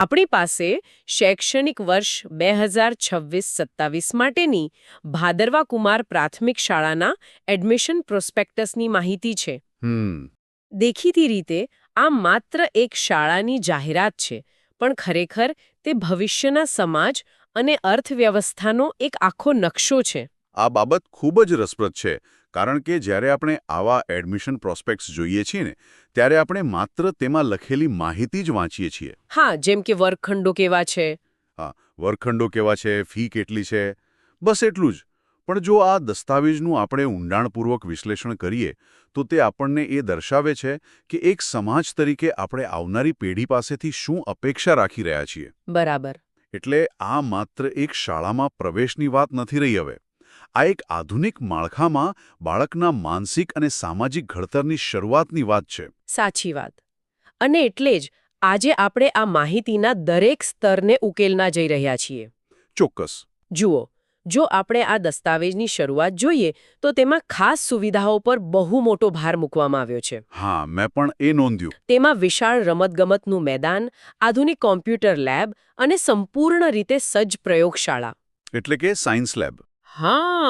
આપણી પાસે શૈક્ષણિક વર્ષ 2026-27 માટેની ભાદરવા કુમાર પ્રાથમિક શાળાના એડમિશન પ્રોસ્પેક્ટસની માહિતી છે. દેખીતી રીતે આ માત્ર એક શાળાની જાહેરાત છે, પણ ખરેખર તે ભવિષ્યના સમાજ અને અર્થવ્યવસ્થાનો એક આખો નકશો છે. આ બાબત ખૂબ જ રસપ્રદ છે, કારણ કે જ્યારે આપણે આવા એડમિશન પ્રોસ્પેક્ટ્સ જોઈએ છીએ ને ત્યારે આપણે માત્ર તેમાં લખેલી માહિતી જ વાંચીએ છીએ. હા, જેમ કે વર્ગખંડો કેવા છે. હા, વર્ગખંડો કેવા છે, ફી કેટલી છે, બસ એટલું જ. પણ જો આ દસ્તાવેજનું આપણે ઊંડાણપૂર્વક વિશ્લેષણ કરીએ તો તે આપણને એ દર્શાવે છે કે એક સમાજ તરીકે આપણે આવનારી પેઢી પાસેથી શું અપેક્ષા રાખી રહ્યા છીએ. બરાબર. એટલે આ માત્ર એક શાળામાં પ્રવેશની વાત નથી રહી હવે. આ એક આધુનિક માળખામાં બાળકના માનસિક અને સામાજિક ઘડતરની શરૂઆતની વાત છે. સાચી વાત. અને એટલે જ આજે આપણે આ માહિતીના દરેક સ્તરને ઉકેલના જઈ રહ્યા છીએ. ચોક્કસ. જુઓ, જો આપણે આ દસ્તાવેજની શરૂઆત જોઈએ તો તેમાં ખાસ સુવિધાઓ પર બહુ મોટો ભાર મૂકવામાં આવ્યો છે. હા, મેં પણ એ નોંધ્યું. તેમાં વિશાળ રમતગમતનું મેદાન, આધુનિક કોમ્પ્યુટર લેબ અને સંપૂર્ણ રીતે સજ્જ પ્રયોગશાળા. એટલે કે સાયન્સ લેબ. હા,